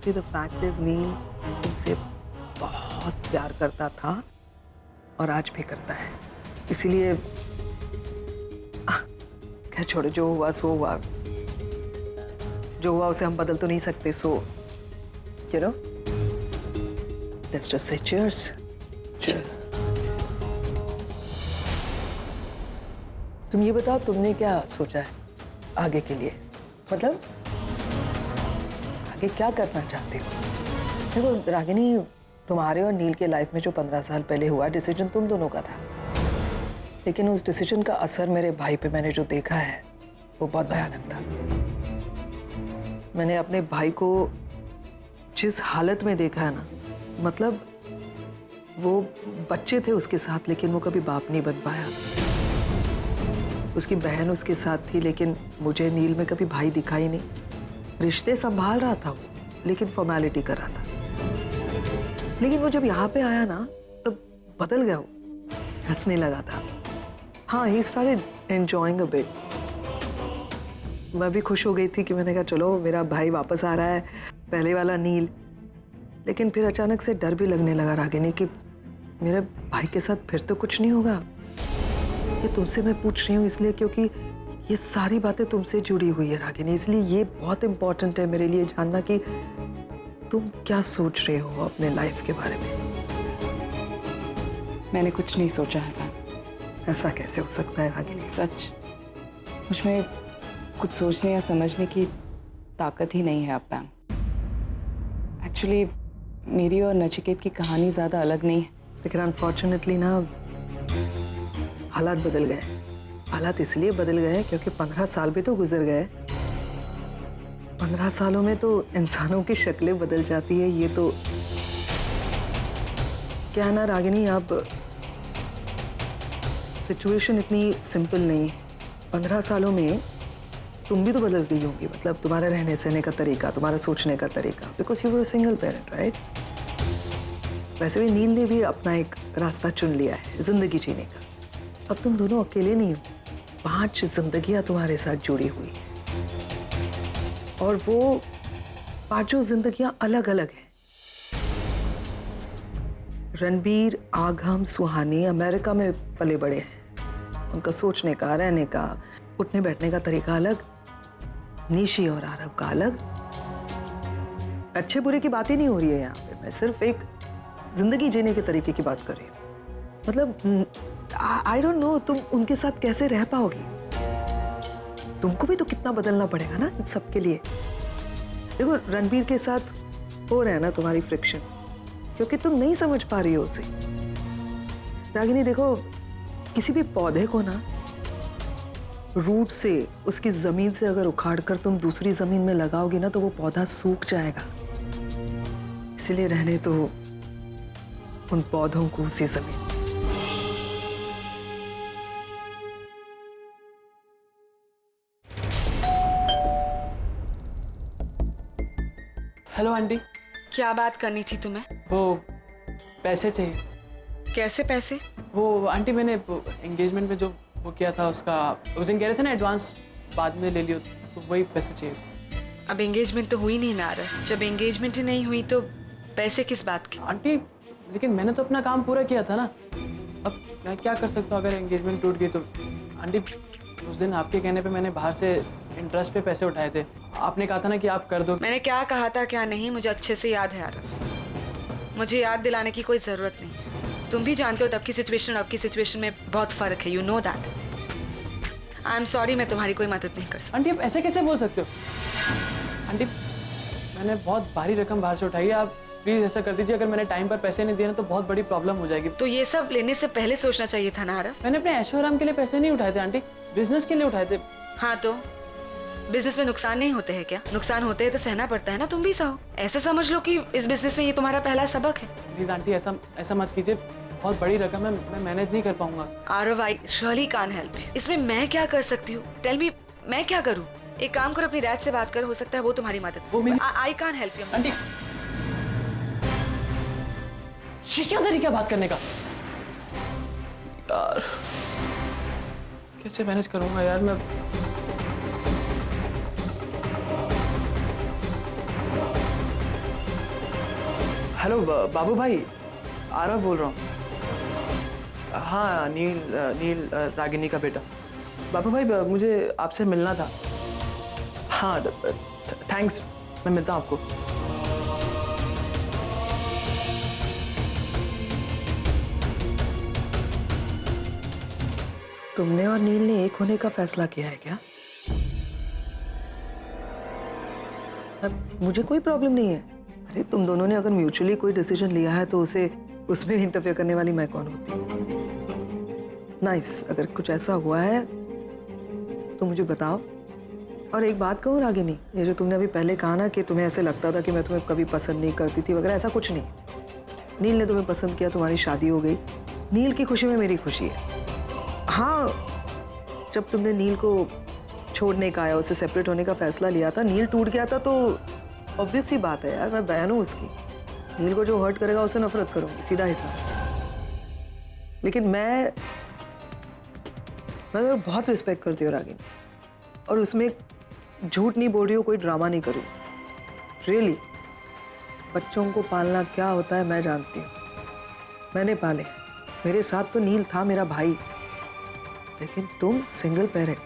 Actually the fact is नील तुमसे बहुत प्यार करता था और आज भी करता है, इसीलिए खैर छोड़ो, जो हुआ सो हुआ। जो हुआ उसे हम बदल तो नहीं सकते, so you know let's just say cheers. Cheers. तुम ये बताओ, तुमने क्या सोचा है आगे के लिए? मतलब आगे क्या करना चाहते हो? देखो रागिनी, तुम्हारे और नील के लाइफ में जो 15 साल पहले हुआ डिसीजन तुम दोनों का था, लेकिन उस डिसीजन का असर मेरे भाई पे मैंने जो देखा है वो बहुत भयानक था। मैंने अपने भाई को जिस हालत में देखा है ना, मतलब वो बच्चे थे उसके साथ लेकिन वो कभी बाप नहीं बन पाया। उसकी बहन उसके साथ थी लेकिन मुझे नील में कभी भाई दिखा ही नहीं। रिश्ते संभाल रहा था वो, लेकिन फॉर्मेलिटी कर रहा था। लेकिन वो जब यहाँ पे आया ना तब बदल गया, वो हंसने लगा था। हाँ, he started enjoying a bit. मैं भी खुश हो गई थी कि मैंने कहा चलो मेरा भाई वापस आ रहा है, पहले वाला नील। लेकिन फिर अचानक से डर भी लगने लगा रागिनी कि मेरे भाई के साथ फिर तो कुछ नहीं होगा। ये तुमसे मैं पूछ रही हूँ इसलिए क्योंकि ये सारी बातें तुमसे जुड़ी हुई है रागिनी, इसलिए ये बहुत इंपॉर्टेंट है मेरे लिए जानना कि तुम क्या सोच रहे हो अपने लाइफ के बारे में। मैंने कुछ नहीं सोचा है मैम। ऐसा कैसे हो सकता है रागिनी? सच, मुझमें कुछ सोचने या समझने की ताकत ही नहीं है अब मैम। एक्चुअली मेरी और नचिकेत की कहानी ज़्यादा अलग नहीं है, लेकिन अनफॉर्चुनेटली ना हालात बदल गए। हालात इसलिए बदल गए क्योंकि 15 साल भी तो गुजर गए। 15 सालों में तो इंसानों की शक्लें बदल जाती है। ये तो क्या है ना रागिनी, अब सिचुएशन इतनी सिंपल नहीं है। 15 सालों में तुम भी तो बदल गई होंगी, मतलब तुम्हारा रहने सहने का तरीका, तुम्हारा सोचने का तरीका, because you were single parent, right? वैसे भी नील ने भी अपना एक रास्ता चुन लिया है जिंदगी जीने का। अब तुम दोनों अकेले नहीं हो, 5 जिंदगियां तुम्हारे साथ जुड़ी हुई हैं और वो 5 जिंदगियां अलग अलग हैं। रणबीर, आगम, सुहानी अमेरिका में पले बड़े हैं। उनका सोचने का, रहने का, उठने बैठने का तरीका अलग। निशी और आरव का अलग। अच्छे बुरे की बात ही नहीं हो रही है यहाँ पे, मैं सिर्फ एक जिंदगी जीने के तरीके की बात कर रही हूँ। मतलब आई डोंट नो तुम उनके साथ कैसे रह पाओगी। तुमको भी तो कितना बदलना पड़ेगा ना इन सब के लिए। देखो रणबीर के साथ हो रहा है ना तुम्हारी फ्रिक्शन, क्योंकि तुम नहीं समझ पा रही हो उसे। रागिनी देखो, किसी भी पौधे को ना रूट से, उसकी जमीन से अगर उखाड़ कर तुम दूसरी जमीन में लगाओगे ना तो वो पौधा सूख जाएगा। इसलिए रहने तो उन पौधों को उसी जमीन। Hello aunty. क्या बात करनी थी तुम्हें? वो पैसे चाहिए। कैसे पैसे? वो आंटी मैंने एंगेजमेंट में जो वो किया था उसका, उस दिन कह रहे थे ना एडवांस बाद में ले लियो, तो वही पैसे चाहिए। अब एंगेजमेंट तो हुई नहीं ना रहा। जब एंगेजमेंट ही नहीं हुई तो पैसे किस बात के? आंटी लेकिन मैंने तो अपना काम पूरा किया था ना, अब मैं क्या कर सकता हूँ अगर एंगेजमेंट टूट गई तो। आंटी उस दिन आपके कहने पे मैंने बाहर से इंटरेस्ट पे पैसे उठाए थे, आपने कहा था ना कि आप कर दो। मैंने क्या कहा था क्या नहीं मुझे अच्छे से याद है आरव। मुझे याद दिलाने की कोई जरूरत नहीं। तुम भी जानते हो तब की सिचुएशन और अब की सिचुएशन में बहुत फर्क है, you know that. I am sorry, मैं तुम्हारी कोई मदद नहीं कर सकती। आंटी आप ऐसे कैसे बोल सकते हो? आंटी मैंने बहुत भारी रकम बाहर से उठाई है, आप प्लीज ऐसा कर दीजिए। अगर मैंने टाइम पर पैसे नहीं दिए ना तो बहुत बड़ी प्रॉब्लम हो जाएगी। तो ये सब लेने से पहले सोचना चाहिए था ना आरव। मैंने अपने ऐशो आराम के लिए पैसे नहीं उठाए थे आंटी, बिजनेस के लिए उठाए थे। हाँ तो बिजनेस में नुकसान नहीं होते हैं क्या? नुकसान होते हैं तो सहना पड़ता है ना, तुम भी सहो। ऐसा समझ लो कि इस बिजनेस में ये तुम्हारा पहला सबक है। प्लीज आंटी ऐसा मत कीजिए, बहुत बड़ी रकम है, मैं मैनेज नहीं कर पाऊंगा। Aarav, I really can't help. इसमें मैं क्या कर सकती हूँ? टेल मी, मैं क्या करूँ? एक काम करो, अपनी डैड से बात करो, हो सकता है वो तुम्हारी मदद। वो मेरी I can't help you aunty. ये क्या तरीका बात करने का यार, कैसे मैनेज करूंगा यार मैं। हेलो बाबू भाई, आरव बोल रहा हूँ। हाँ, नील रागिनी का बेटा। बाबू भाई मुझे आपसे मिलना था। हाँ थैंक्स, मैं मिलता हूँ आपको। तुमने और नील ने एक होने का फैसला किया है क्या? अब मुझे कोई प्रॉब्लम नहीं है। अरे तुम दोनों ने अगर म्यूचुअली कोई डिसीजन लिया है तो उसे उसमें इंटरफेयर करने वाली मैं कौन होती हूँ? नाइस, अगर कुछ ऐसा हुआ है तो मुझे बताओ। और एक बात कहूँ रागिनी, ये जो तुमने अभी पहले कहा ना कि तुम्हें ऐसे लगता था कि मैं तुम्हें कभी पसंद नहीं करती थी वगैरह, ऐसा कुछ नहीं। नील ने तुम्हें पसंद किया, तुम्हारी शादी हो गई। नील की खुशी में मेरी खुशी है। हाँ, जब तुमने नील को छोड़ने का या उससे सेपरेट होने का फैसला लिया था, नील टूट गया था, तो ऑब्वियस सी बात है यार, मैं बहन हूँ उसकी। नील को जो हर्ट करेगा उससे नफरत करूंगी, सीधा हिसाब। लेकिन मैं बहुत रिस्पेक्ट करती हूँ रागिनी, और उसमें झूठ नहीं बोल रही हूँ, कोई ड्रामा नहीं करूँ। रियली बच्चों को पालना क्या होता है मैं जानती हूँ, मैंने पाले। मेरे साथ तो नील था, मेरा भाई। लेकिन तुम सिंगल पेरेंट,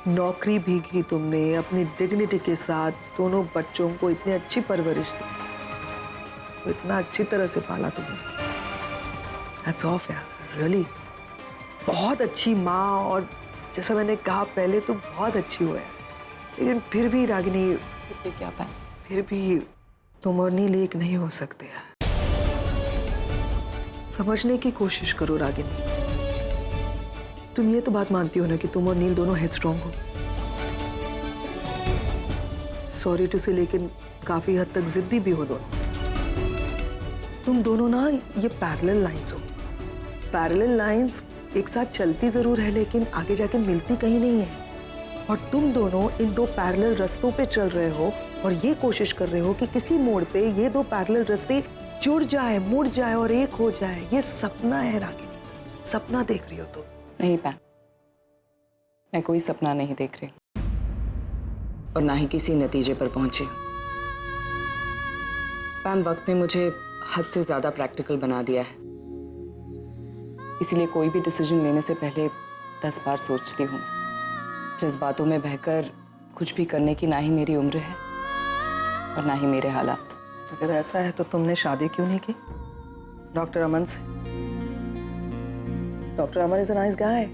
नौकरी भी की तुमने, अपनी डिग्निटी के साथ दोनों बच्चों को इतनी अच्छी परवरिश दी, तो इतना अच्छी तरह से पाला तुमने। हैट्स ऑफ यार, रियली बहुत अच्छी माँ, और जैसा मैंने कहा पहले तो बहुत अच्छी हो है। लेकिन फिर भी रागिनी, क्या पाए, फिर भी तुम और नील एक नहीं हो सकते यार। समझने की कोशिश करो रागिनी। तुम ये तो बात मानती हो ना कि तुम और नील दोनों हेडस्ट्रॉन्ग हो। सॉरी टू से, लेकिन काफी हद तक जिद्दी भी हो दोनों। तुम दोनों ना ये पैरेलल लाइंस हो। पैरेलल लाइंस एक साथ चलती जरूर है लेकिन आगे जाके मिलती कहीं नहीं है। और तुम दोनों इन दो पैरेलल रास्तों पे चल रहे हो और ये कोशिश कर रहे हो कि किसी मोड़ पे ये दो पैरेलल रास्ते जुड़ जाए, मुड़ जाए और एक हो जाए। ये सपना है रागिनी, सपना देख रही हो तुम। नहीं पैम, मैं कोई सपना नहीं देख रही और ना ही किसी नतीजे पर पहुंची। पैम, वक्त ने मुझे हद से ज्यादा प्रैक्टिकल बना दिया है, इसीलिए कोई भी डिसीजन लेने से पहले 10 बार सोचती हूँ। जज्बातों में बहकर कुछ भी करने की ना ही मेरी उम्र है और ना ही मेरे हालात। अगर ऐसा है तो तुमने शादी क्यों नहीं की डॉक्टर अमन से? Doctor Aman is a nice guy,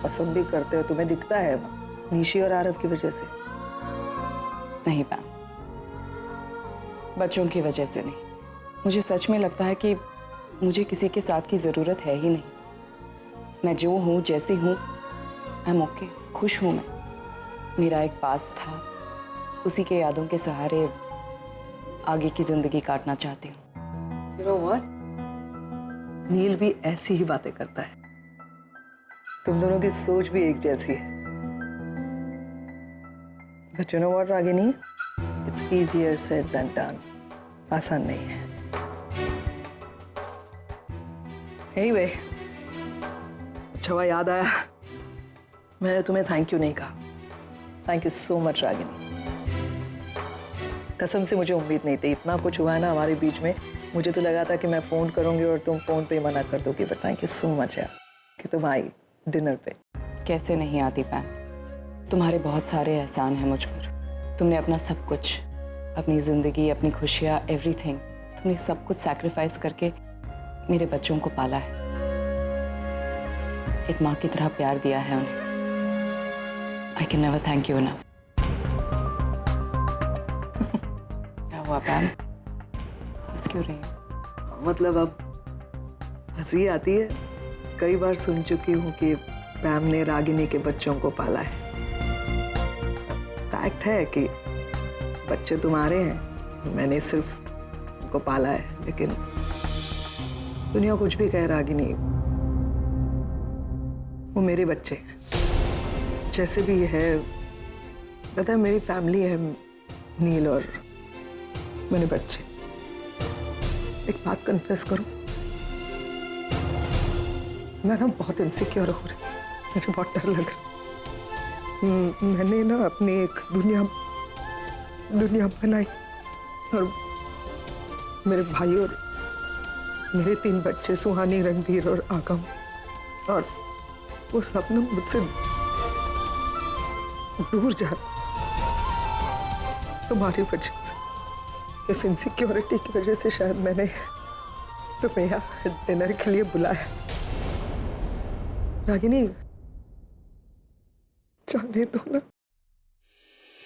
पसंद भी करते हो, तुम्हें दिखता है निशी और आरव की वजह से। नहीं पैम, बच्चों की वजह से नहीं। मुझे सच में लगता है कि मुझे किसी के साथ की जरूरत है ही नहीं। मैं जो हूँ, जैसी हूँ, आई एम ओके, खुश हूँ मैं। मेरा एक पास था, उसी के यादों के सहारे आगे की जिंदगी काटना चाहती हूँ। You know what? नील भी ऐसी ही बातें करता है। तुम दोनों की सोच भी एक जैसी है। But you know what, Ragini? It's easier said than done. आसान नहीं है। Anyway, अच्छा हुआ याद आया, मैंने तुम्हें थैंक यू नहीं कहा। Thank you so much Ragini. कसम से मुझे उम्मीद नहीं थी, इतना कुछ हुआ है ना हमारे बीच में। मुझे तो लगा था कि मैं फ़ोन करूंगी और तुम फ़ोन पे ही मना कर दोगी, but thank you so much यार कि तुम आई डिनर पे। कैसे नहीं आती पैम, तुम्हारे बहुत सारे एहसान हैं मुझ पर। तुमने अपना सब कुछ, अपनी ज़िंदगी, अपनी खुशियाँ, एवरीथिंग, तुमने सब कुछ सैक्रिफाइस करके मेरे बच्चों को पाला है। एक माँ की तरह प्यार दिया है उन्हें। I can never thank you enough. क्या हुआ पैम, हंस क्यों रही है? मतलब अब हंसी आती है। कई बार सुन चुकी हूँ कि पैम ने रागिनी के बच्चों को पाला है। फैक्ट है कि बच्चे तुम्हारे हैं, मैंने सिर्फ उनको पाला है। लेकिन दुनिया कुछ भी कहे रागिनी, वो मेरे बच्चे हैं। जैसे भी है, पता है मेरी फैमिली है, नील और मेरे बच्चे। एक बात कन्फेस करूं, मैं ना बहुत इनसिक्योर हो रही, मुझे बहुत डर लग रहा। मैंने ना अपनी एक दुनिया बनाई और मेरे भाई और मेरे 3 बच्चे सुहानी, रणबीर और आगम, और वो सब ना मुझसे दूर जा तुम्हारी वजह से, इस इनसिक्योरिटी की वजह से शायद मैंने तुम्हें यहाँ डिनर के लिए बुलाया। रागिनी, जाने दो ना।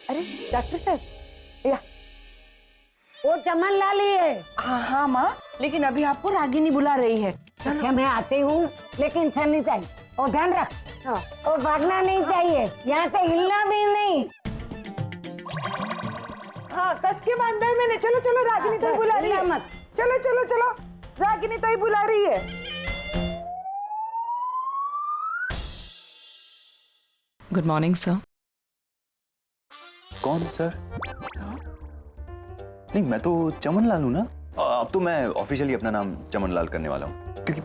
अरे डॉक्टर साहब, या वो चमन ला ली है। हाँ माँ, लेकिन अभी आपको रागिनी बुला रही है। अच्छा मैं आती हूँ, लेकिन चलनी चाहिए और ध्यान रख। हाँ। और भागना नहीं चाहिए, यहाँ से हिलना भी नहीं। हाँ कस के बांधा है मैंने। चलो चलो, रागिनी तो बुला रही है। मत चलो चलो चलो, रागिनी तो बुला रही है। Good morning sir. कौन सर? नहीं, मैं तो चमन लाल हूँ ना। अब तो मैं ऑफिशियली अपना नाम चमन लाल करने वाला हूँ, क्योंकि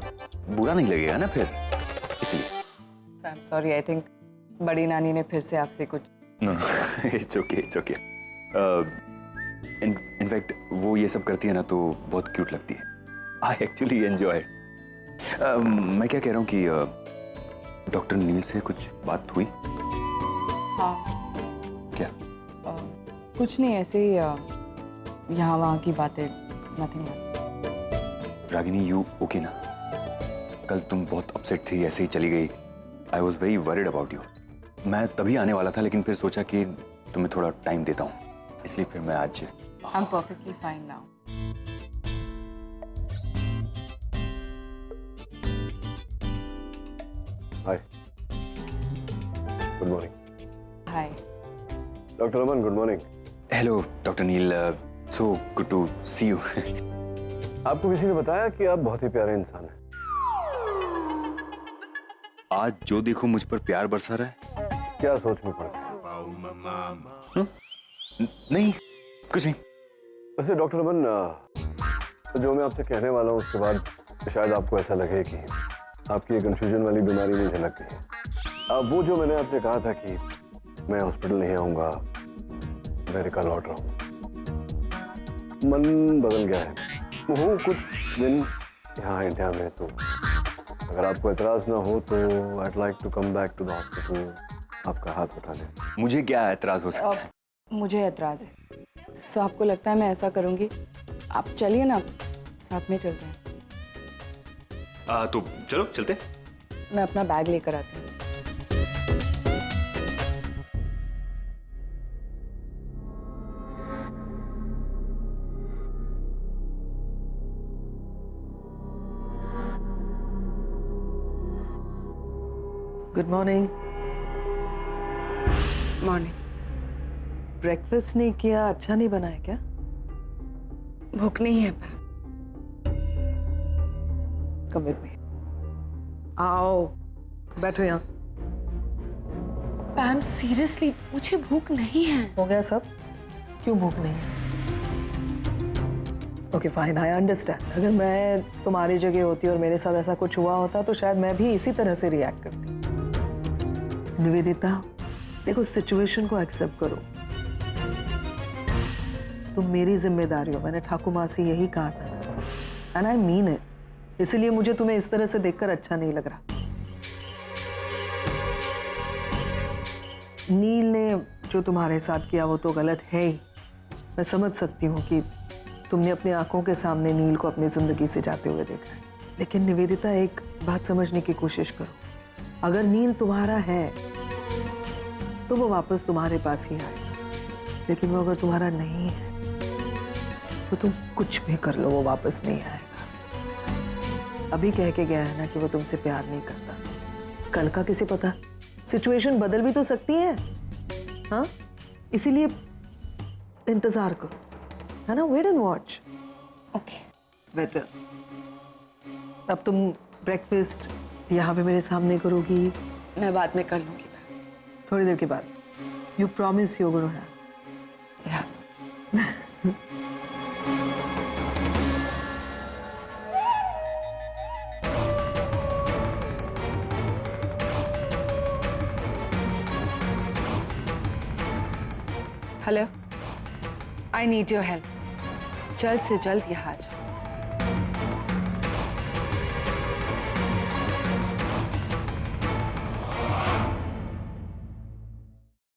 बुरा नहीं लगेगा ना फिर, इसलिए। I am sorry, I think बड़ी नानी ने फिर से आपसे कुछ। No no, it's okay, it's okay. In fact वो ये सब करती है ना तो बहुत क्यूट लगती है। I actually enjoy. मैं क्या कह रहा हूँ कि डॉक्टर नील से कुछ बात हुई? हाँ। क्या? कुछ नहीं, ऐसे ही यहाँ वहाँ की बातें, नथिंग। रागिनी, यू ओके ना? कल तुम बहुत अपसेट थी, ऐसे ही चली गई। I was very worried about you. मैं तभी आने वाला था, लेकिन फिर सोचा कि तुम्हें थोड़ा टाइम देता हूँ, इसलिए फिर मैं आज। I am perfectly fine now. Hi, good morning. Hi. Doctor Aman, good morning. Hello doctor Neel, so good to see you. आपको किसी ने बताया कि आप बहुत ही प्यारे इंसान हैं? आज जो देखो मुझ पर प्यार बरसा रहा है। क्या सोच में पड़ गए? नहीं, कुछ नहीं। वैसे डॉक्टर अमन, जो मैं आपसे कहने वाला हूँ उसके बाद शायद आपको ऐसा लगे कि आपकी ये कंफ्यूजन वाली बीमारी में झलक गई है। वो जो मैंने आपसे कहा था कि मैं हॉस्पिटल नहीं आऊँगा, अमेरिका लौट रहा हूँ, मन बदल गया है। हूँ कुछ दिन यहाँ इंडिया में, तो अगर आपको एतराज ना हो तो I'd like to come back to the hospital, आपका हाथ उठा लें। मुझे क्या एतराज हो सकता है? मुझे एतराज है। सो आपको लगता है मैं ऐसा करूँगी? आप चलिए ना, साथ में चलते हैं। तो चलो चलते। मैं अपना बैग लेकर आती हूँ। Good morning. मॉर्निंग। ब्रेकफास्ट नहीं किया? अच्छा नहीं बना है क्या? भूख नहीं है। Come with me. आओ बैठो यहाँ। पैम सीरियसली मुझे भूख नहीं है। हो गया सब? क्यों भूख नहीं है? Okay fine, I understand. अगर मैं तुम्हारी जगह होती और मेरे साथ ऐसा कुछ हुआ होता तो शायद मैं भी इसी तरह से रिएक्ट करती। निवेदिता, देखो सिचुएशन को एक्सेप्ट करो। तुम मेरी जिम्मेदारी हो, मैंने ठाकुर माँ से यही कहा था, एंड आई मीन इट। इसलिए मुझे तुम्हें इस तरह से देखकर अच्छा नहीं लग रहा। नील ने जो तुम्हारे साथ किया वो तो गलत है ही। मैं समझ सकती हूँ कि तुमने अपनी आंखों के सामने नील को अपनी जिंदगी से जाते हुए देखा है, लेकिन निवेदिता एक बात समझने की कोशिश करो। अगर नील तुम्हारा है तो वो वापस तुम्हारे पास ही आएगा, लेकिन वो अगर तुम्हारा नहीं है तो तुम कुछ भी कर लो, वो वापस नहीं आएगा। अभी कह के गया है ना कि वो तुमसे प्यार नहीं करता। कल का किसे पता, सिचुएशन बदल भी तो सकती है। हाँ, इसीलिए इंतजार करो, है ना? Wait and watch. Okay better. अब तुम ब्रेकफास्ट यहाँ पे मेरे सामने करोगी? मैं बाद में कर लूंगी। थोड़ी देर के बाद। You promise you gonna have. या hello, I need your help. जल्द से जल्द यहाँ आ जाओ।